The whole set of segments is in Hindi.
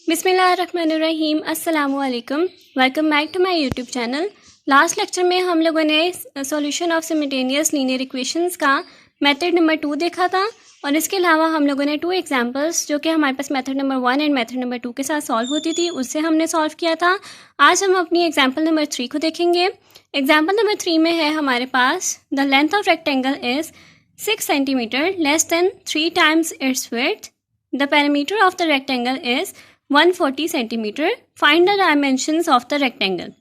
बिस्मिल्लाहिर्रहमानिर्रहीम अस्सलामुअलैकुम। Welcome back to my YouTube channel. Last lecture में हम लोगों ने solution of simultaneous linear equations का मेथड नंबर 2 देखा था और इसके अलावा हम लोगों ने 2 एग्जांपल्स जो कि हमारे पास method number 1 and method number 2 के साथ सॉल्व होती थी उससे हमने सॉल्व किया था। आज हम अपनी एग्जाम्पल नंबर 3 को देखेंगे। एग्जाम्पल नंबर 3 में है हमारे पास the length of rectangle is 6 centimetre less than 3 times its width. The perimeter of the rectangle is 140 centimetre. Find the dimensions of the rectangle.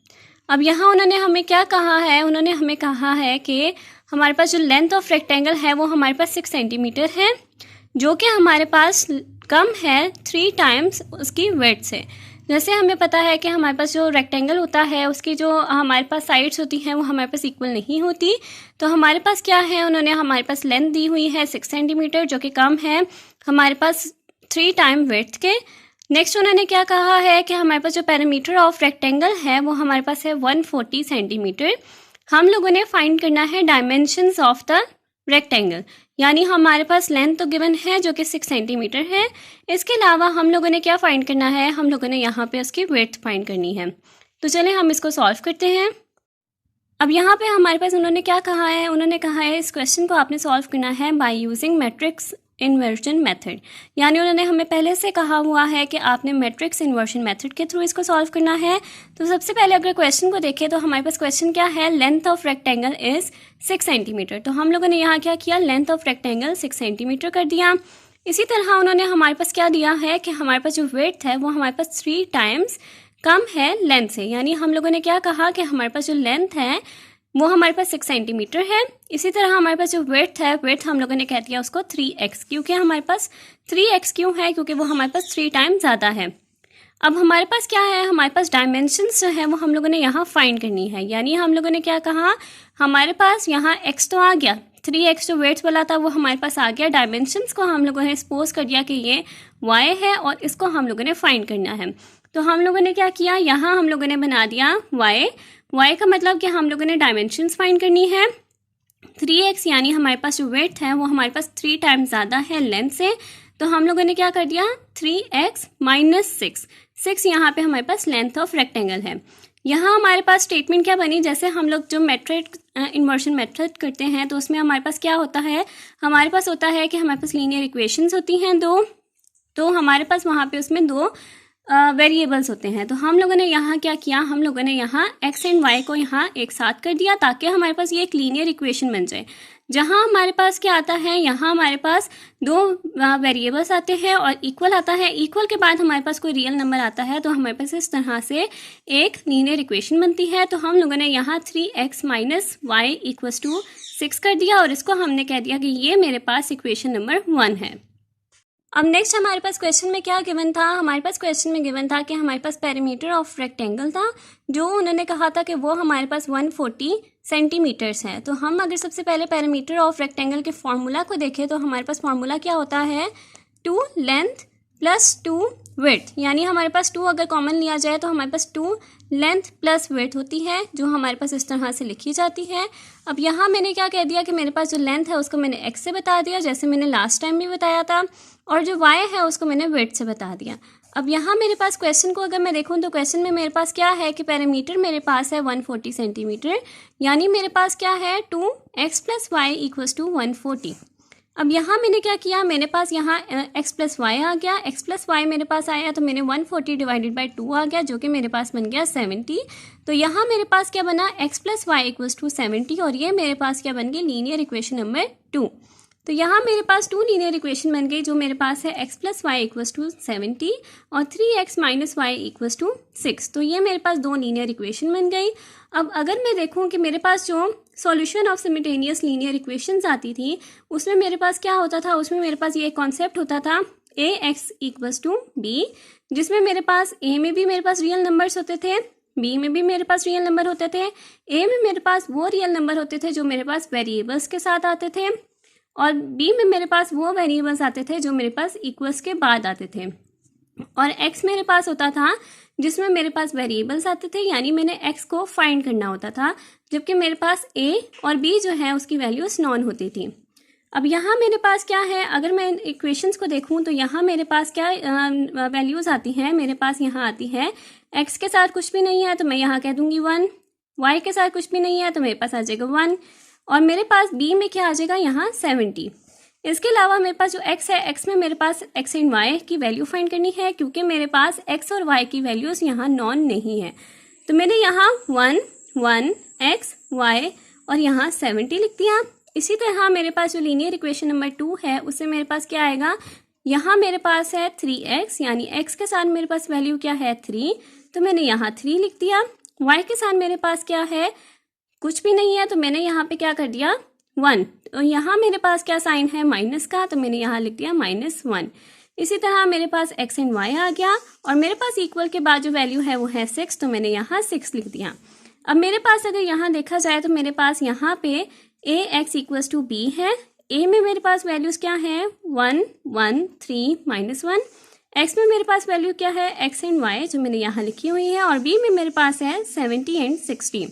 अब यहाँ उन्होंने हमें क्या कहा है, उन्होंने हमें कहा है कि हमारे पास जो लेंथ ऑफ रेक्टेंगल है वो हमारे पास 6 सेंटीमीटर है, जो कि हमारे पास कम है 3 टाइम्स उसकी विड्थ से। जैसे हमें पता है कि हमारे पास जो रेक्टेंगल होता है उसकी जो हमारे पास साइड्स होती हैं वो हमारे पास इक्वल नहीं होती। तो हमारे पास क्या है, उन्होंने हमारे पास लेंथ दी हुई है 6 सेंटीमीटर जो कि कम है हमारे पास 3 टाइम विड्थ के। नेक्स्ट उन्होंने क्या कहा है कि हमारे पास जो पेरीमीटर ऑफ रेक्टेंगल है वो हमारे पास है 140 सेंटीमीटर। हम लोगों ने फाइंड करना है डायमेंशंस ऑफ द रेक्टेंगल, यानी हमारे पास लेंथ तो गिवन है जो कि 6 सेंटीमीटर है। इसके अलावा हम लोगों ने क्या फाइंड करना है, हम लोगों ने यहाँ पे उसकी विड्थ फाइंड करनी है। तो चलें हम इसको सॉल्व करते हैं। अब यहाँ पे हमारे पास उन्होंने क्या कहा है, उन्होंने कहा है इस क्वेश्चन को आपने सॉल्व करना है by using matrix inversion method. यानी उन्होंने हमें पहले से कहा हुआ है कि आपने मैट्रिक्स इन्वर्जन मेथड के थ्रू इसको सॉल्व करना है। तो सबसे पहले अगर क्वेश्चन को देखें तो हमारे पास क्वेश्चन क्या है, length of rectangle is 6 centimetre. तो हम लोगों ने यहाँ क्या किया, लेंथ ऑफ रेक्टेंगल 6 सेंटीमीटर कर दिया। इसी तरह उन्होंने हमारे पास क्या दिया है कि हमारे पास जो विड्थ है वो हमारे पास 3 टाइम्स कम है लेंथ से। यानी हम लोगों ने क्या कहा कि हमारे पास जो लेंथ है वो हमारे पास 6 सेंटीमीटर है। इसी तरह हमारे पास जो विड्थ है, विड्थ हम लोगों ने कह दिया उसको 3x, क्योंकि हमारे पास 3x क्यों है, क्योंकि वो हमारे पास 3 टाइम ज़्यादा है। अब हमारे पास क्या है, हमारे पास डायमेंशंस जो है वो हम लोगों ने यहाँ फाइंड करनी है। यानी हम लोगों ने क्या कहा, हमारे पास यहाँ x तो आ गया, 3x जो विड्थ वाला था वो हमारे पास आ गया। डायमेंशंस को हम लोगों ने सपोज कर दिया कि ये y है और इसको हम लोगों ने फाइंड करना है। तो हम लोगों ने क्या किया, यहाँ हम लोगों ने बना दिया y का मतलब कि हम लोगों ने डायमेंशंस फाइंड करनी है। 3x यानी हमारे पास जो विड्थ है वो हमारे पास 3 टाइम्स ज़्यादा है लेंथ से। तो हम लोगों ने क्या कर दिया, 3x माइनस 6 यहाँ पे हमारे पास लेंथ ऑफ रेक्टेंगल है। यहाँ हमारे पास स्टेटमेंट क्या बनी, जैसे हम लोग जो मेट्रिक इन्वर्जन मेथड करते हैं तो उसमें हमारे पास क्या होता है, हमारे पास होता है कि हमारे पास लीनियर इक्वेशंस होती हैं 2, तो हमारे पास वहाँ पे उसमें 2 वेरिएबल्स होते हैं। तो हम लोगों ने यहाँ क्या किया, हम लोगों ने यहाँ x एंड y को यहाँ एक साथ कर दिया ताकि हमारे पास ये एक लीनियर इक्वेशन बन जाए। जहाँ हमारे पास क्या आता है, यहाँ हमारे पास 2 वेरिएबल्स आते हैं और इक्वल आता है। इक्वल के बाद हमारे पास कोई रियल नंबर आता है तो हमारे पास इस तरह से एक लीनियर इक्वेशन बनती है। तो हम लोगों ने यहाँ 3x minus y equals to 6 कर दिया और इसको हमने कह दिया कि ये मेरे पास इक्वेशन नंबर 1 है। अब नेक्स्ट हमारे पास क्वेश्चन में क्या गिवन था, हमारे पास क्वेश्चन में गिवन था कि हमारे पास पेरीमीटर ऑफ रेक्टेंगल था जो उन्होंने कहा था कि वो हमारे पास 140 सेंटीमीटर्स है। तो हम अगर सबसे पहले पेरीमीटर ऑफ रेक्टेंगल के फॉर्मूला को देखें तो हमारे पास फॉर्मूला क्या होता है, 2 लेंथ प्लस 2 विड्थ। यानी हमारे पास 2 अगर कॉमन लिया जाए तो हमारे पास 2 लेंथ प्लस विड्थ होती है जो हमारे पास इस तरह से लिखी जाती है। अब यहाँ मैंने क्या कह दिया कि मेरे पास जो लेंथ है उसको मैंने x से बता दिया जैसे मैंने लास्ट टाइम भी बताया था, और जो y है उसको मैंने विड्थ से बता दिया। अब यहाँ मेरे पास क्वेश्चन को अगर मैं देखूँ तो क्वेश्चन में मेरे पास क्या है कि पेरीमीटर मेरे पास है 140 सेंटीमीटर, यानी मेरे पास क्या है 2x plus Y equals to 140। अब यहाँ मैंने क्या किया, मेरे पास यहाँ x प्लस वाई आ गया, x प्लस वाई मेरे पास आया तो मैंने 140 डिवाइडेड बाई 2 आ गया जो कि मेरे पास बन गया 70। तो यहाँ मेरे पास क्या बना, x plus Y equals to 70 और ये मेरे पास क्या बन गई, लीनियर इक्वेशन नंबर 2। तो यहाँ मेरे पास 2 लीनियर इक्वेशन बन गई जो मेरे पास है x plus Y equals to 70 और 3x minus Y equals to 6। तो ये मेरे पास 2 लीनियर इक्वेशन बन गई। अब अगर मैं देखूँ कि मेरे पास जो solution of simultaneous linear equations आती थी उसमें मेरे पास क्या होता था, उसमें मेरे पास ये कॉन्सेप्ट होता था ax इक्वल्स टू b, जिसमें मेरे पास a में भी मेरे पास रियल नंबर्स होते थे, b में भी मेरे पास रियल नंबर होते थे, a में मेरे पास वो रियल नंबर होते थे जो मेरे पास वेरिएबल्स के साथ आते थे और b में मेरे पास वो वेरिएबल्स आते थे जो मेरे पास इक्वल्स के बाद आते थे, और x मेरे पास होता था जिसमें मेरे पास वेरिएबल्स आते थे, यानी मैंने x को फाइंड करना होता था, जबकि मेरे पास a और b जो है उसकी वैल्यूज नॉन होती थी। अब यहाँ मेरे पास क्या है, अगर मैं इक्वेशंस को देखूँ तो यहाँ मेरे पास क्या वैल्यूज़ आती हैं, मेरे पास यहाँ आती है x के साथ कुछ भी नहीं है तो मैं यहाँ कह दूँगी 1, y के साथ कुछ भी नहीं है तो मेरे पास आ जाएगा 1, और मेरे पास b में क्या आ जाएगा यहाँ 70। इसके अलावा मेरे पास जो x है, x में मेरे पास x एंड y की वैल्यू फाइंड करनी है, क्योंकि मेरे पास x और y की वैल्यूज़ यहाँ नॉन नहीं है। तो मैंने यहाँ 1, 1 x y और यहाँ 70 लिख दिया। इसी तरह मेरे पास जो लीनियर इक्वेशन नंबर 2 है उससे मेरे पास क्या आएगा, यहाँ मेरे पास है 3x, यानी x के साथ मेरे पास वैल्यू क्या है 3, तो मैंने यहाँ 3 लिख दिया। y के साथ मेरे पास क्या है, कुछ भी नहीं है, तो मैंने यहाँ पे क्या कर दिया 1, तो यहाँ मेरे पास क्या साइन है माइनस का, तो मैंने यहाँ लिख दिया -1। इसी तरह मेरे पास x एंड y आ गया, और मेरे पास इक्वल के बाद जो वैल्यू है वो है 6, तो मैंने यहाँ 6 लिख दिया। अब मेरे पास अगर यहाँ देखा जाए तो मेरे पास यहाँ पे ax इक्वल्स टू b है। a में मेरे पास वैल्यूज़ क्या है 1, 1, 3, -1। x में मेरे पास वैल्यू क्या है x एंड y जो मैंने यहाँ लिखी हुई है, और b में मेरे पास है 70 एंड 60।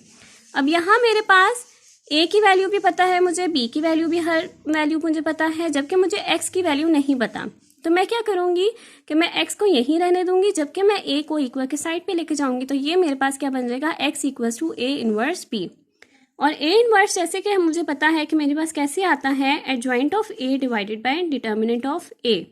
अब यहाँ मेरे पास a की वैल्यू भी पता है मुझे, b की वैल्यू भी, हर वैल्यू मुझे पता है, जबकि मुझे x की वैल्यू नहीं पता। तो मैं क्या करूँगी कि मैं x को यहीं रहने दूंगी, जबकि मैं a को इक्वल के साइड पे लेके जाऊंगी। तो ये मेरे पास क्या बन जाएगा x equals to a inverse b। और a इनवर्स जैसे कि मुझे पता है कि मेरे पास कैसे आता है, adjoint of a divided by determinant of a।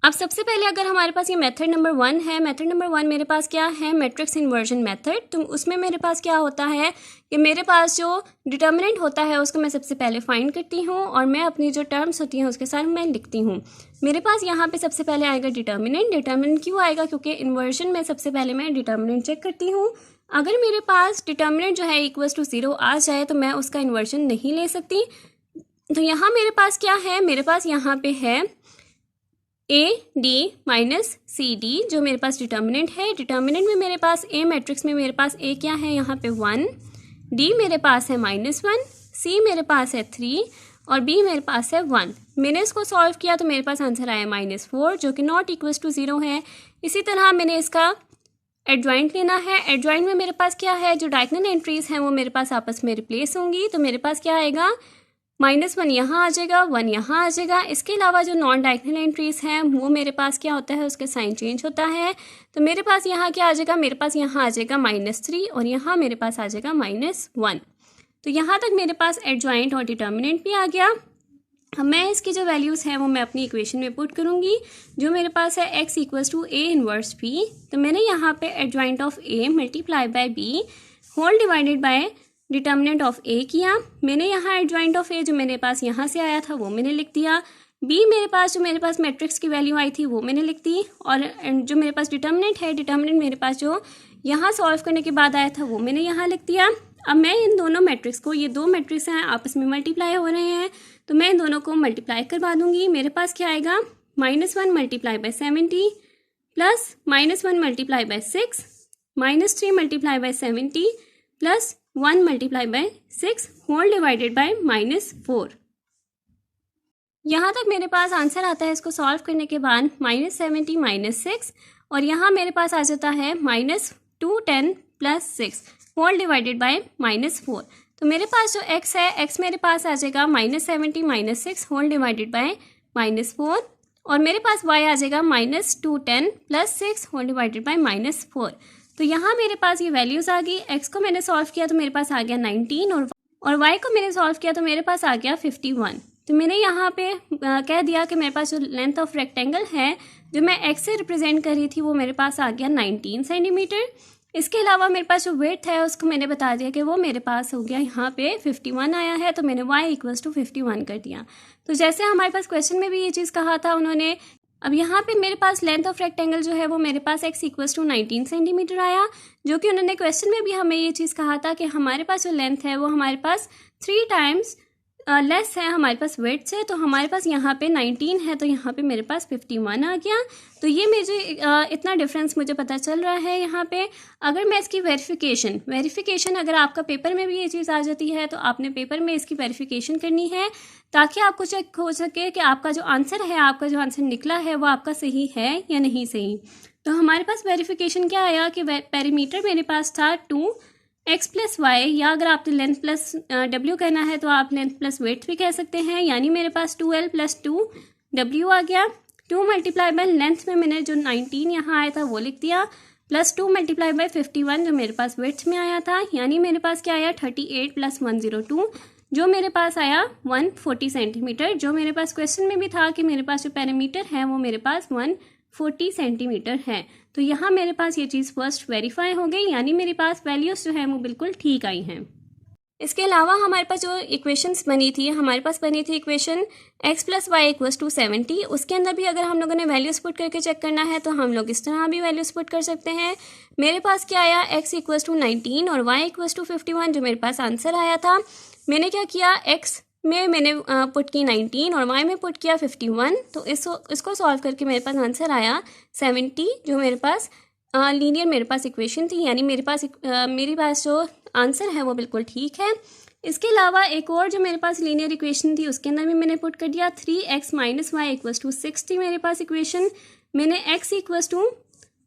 अब सबसे पहले अगर हमारे पास ये मेथड नंबर 1 है, मेथड नंबर 1 मेरे पास क्या है मैट्रिक्स इन्वर्जन मेथड। तो उसमें मेरे पास क्या होता है कि मेरे पास जो डिटर्मिनेंट होता है उसको मैं सबसे पहले फाइंड करती हूँ, और मैं अपनी जो टर्म्स होती हैं उसके साथ मैं लिखती हूँ। मेरे पास यहाँ पे सबसे पहले आएगा डिटर्मिनेंट। डिटर्मिनेंट क्यों आएगा, क्योंकि इन्वर्जन में सबसे पहले मैं डिटर्मिनेंट चेक करती हूँ। अगर मेरे पास डिटर्मिनेंट जो है इक्वल्स टू 0 आ जाए तो मैं उसका इन्वर्जन नहीं ले सकती। तो यहाँ मेरे पास क्या है, मेरे पास यहाँ पे है AD माइनस CD जो मेरे पास डिटर्मिनेंट है। डिटर्मिनेंट में मेरे पास A मैट्रिक्स में मेरे पास A क्या है यहाँ पे 1, D मेरे पास है -1, C मेरे पास है 3 और B मेरे पास है 1। मैंने इसको सॉल्व किया तो मेरे पास आंसर आया -4 जो कि नॉट इक्वल्स टू 0 है। इसी तरह मैंने इसका एडजॉइंट लेना है। एडजॉइंट में मेरे पास क्या है, जो डायगोनल एंट्रीज हैं वो मेरे पास आपस में रिप्लेस होंगी। तो मेरे पास क्या आएगा, -1 यहाँ आ जाएगा, 1 यहाँ आ जाएगा। इसके अलावा जो नॉन डायगोनल एंट्रीज हैं वो मेरे पास क्या होता है, उसके साइन चेंज होता है। तो मेरे पास यहाँ क्या आ जाएगा, मेरे पास यहाँ आ जाएगा -3 और यहाँ मेरे पास आ जाएगा -1। तो यहाँ तक मेरे पास एडजॉइंट और डिटर्मिनेंट भी आ गया। अब मैं इसकी जो वैल्यूज़ हैं वो मैं अपनी इक्वेशन में पुट करूँगी। जो मेरे पास है x equals to a inverse b, तो मैंने यहाँ पे adjoint of a multiply by b whole divided by determinant of a किया। मैंने यहाँ एडजॉइंट ऑफ a जो मेरे पास यहाँ से आया था वो मैंने लिख दिया। b मेरे पास जो मेरे पास मैट्रिक्स की वैल्यू आई थी वो मैंने लिख दी, और जो मेरे पास डिटर्मिनेंट है, डिटर्मिनेंट मेरे पास जो यहाँ सॉल्व करने के बाद आया था वो मैंने यहाँ लिख दिया। अब मैं इन दोनों मैट्रिक्स को, ये दो मैट्रिक्स हैं आपस में मल्टीप्लाई हो रहे हैं, तो मैं इन दोनों को मल्टीप्लाई करवा दूंगी। मेरे पास क्या आएगा, -1 multiply by 70 plus -1 multiply by 6 -3 multiply by 70 plus 1 multiply by 6 whole divided by -4। यहाँ तक मेरे पास आंसर आता है इसको सॉल्व करने के बाद -70 -6, और यहाँ मेरे पास आ जाता है -210 प्लस 6 होल डिवाइडेड बाय -4। तो मेरे पास जो x है, x मेरे पास आ जाएगा -70 -6 होल डिवाइडेड बाय -4, और मेरे पास y आ जाएगा -210 प्लस 6 होल डिवाइडेड बाय -4। तो यहाँ मेरे पास ये वैल्यूज़ आ गई। x को मैंने सॉल्व किया तो मेरे पास आ गया 19, और y को मैंने सॉल्व किया तो मेरे पास आ गया 51। तो मैंने यहाँ पे कह दिया कि मेरे पास जो लेंथ ऑफ रेक्टेंगल है जो मैं x से रिप्रेजेंट कर रही थी वो मेरे पास आ गया 19 सेंटीमीटर। इसके अलावा मेरे पास जो विड्थ है उसको मैंने बता दिया कि वो मेरे पास हो गया यहाँ पे 51 आया है, तो मैंने y इक्वल्स टू 51 कर दिया। तो जैसे हमारे पास क्वेश्चन में भी ये चीज़ कहा था उन्होंने, अब यहाँ पे मेरे पास लेंथ ऑफ रेक्टेंगल जो है वो मेरे पास x इक्वल्स टू 19 सेंटीमीटर आया, जो कि उन्होंने क्वेश्चन में भी हमें ये चीज़ कहा था कि हमारे पास जो लेंथ है वो हमारे पास 3 टाइम्स लेस है हमारे पास वेट से। तो हमारे पास यहाँ पे 19 है, तो यहाँ पे मेरे पास 51 आ गया। तो ये मुझे इतना डिफरेंस मुझे पता चल रहा है यहाँ पे। अगर मैं इसकी वेरिफिकेशन अगर आपका पेपर में भी ये चीज़ आ जाती है तो आपने पेपर में इसकी वेरिफिकेशन करनी है, ताकि आपको चेक हो सके कि आपका जो आंसर है, आपका जो आंसर निकला है वो आपका सही है या नहीं सही। तो हमारे पास वेरिफिकेशन क्या आया कि पेरीमीटर मेरे पास था 2 एक्स प्लस वाई, या अगर आपने लेंथ प्लस डब्ल्यू कहना है तो आप लेंथ प्लस वेट भी कह सकते हैं, यानी मेरे पास 2L प्लस 2W आ गया। 2 मल्टीप्लाई बाय लेंथ में मैंने जो 19 यहाँ आया था वो लिख दिया, प्लस 2 मल्टीप्लाई बाय 51 जो मेरे पास वेट्स में आया था, यानी मेरे पास क्या आया 38 प्लस 102 जो मेरे पास आया 140 सेंटीमीटर। जो मेरे पास क्वेश्चन में भी था कि मेरे पास जो पैरामीटर है वो मेरे पास 140 सेंटीमीटर है। तो यहाँ मेरे पास ये चीज़ फर्स्ट वेरीफाई हो गई, यानी मेरे पास वैल्यूज़ जो है वो बिल्कुल ठीक आई हैं। इसके अलावा हमारे पास जो इक्वेशंस बनी थी, हमारे पास बनी थी equation x plus Y equals to 70। उसके अंदर भी अगर हम लोगों ने वैल्यूज़ पुट करके चेक करना है तो हम लोग इस तरह भी वैल्यूज़ पुट कर सकते हैं। मेरे पास क्या आया, x इक्वल्स टू 19 और y इक्वल्स टू 51 जो मेरे पास आंसर आया था। मैंने क्या किया, x में मैंने पुट की 19 और y में पुट किया 51, तो इसको सॉल्व करके मेरे पास आंसर आया 70 जो मेरे पास लीनियर मेरे पास इक्वेशन थी, यानी मेरे पास जो आंसर है वो बिल्कुल ठीक है। इसके अलावा एक और जो मेरे पास लीनियर इक्वेशन थी उसके अंदर भी मैंने पुट कर दिया 3x minus Y equals to 6 थी मेरे पास इक्वेशन। मैंने x इक्वल्स टू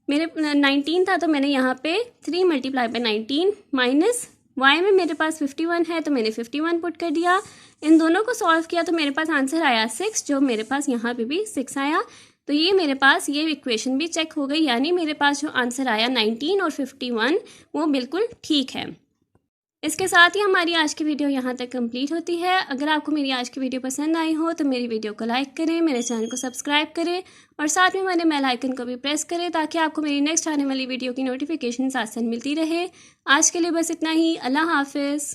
मेरे 19 था तो मैंने यहाँ पे 3 मल्टीप्लाई बाय 19 माइनस y में मेरे पास 51 है तो मैंने 51 पुट कर दिया। इन दोनों को सॉल्व किया तो मेरे पास आंसर आया 6 जो मेरे पास यहाँ पे भी 6 आया। तो ये मेरे पास ये इक्वेशन भी चेक हो गई, यानी मेरे पास जो आंसर आया 19 और 51 वो बिल्कुल ठीक है। इसके साथ ही हमारी आज की वीडियो यहाँ तक कंप्लीट होती है। अगर आपको मेरी आज की वीडियो पसंद आई हो तो मेरी वीडियो को लाइक करें, मेरे चैनल को सब्सक्राइब करें और साथ में मैंने बेल आइकन को भी प्रेस करें ताकि आपको मेरी नेक्स्ट आने वाली वीडियो की नोटिफिकेशन साथ साथ मिलती रहे। आज के लिए बस इतना ही। अल्लाह हाफिज़।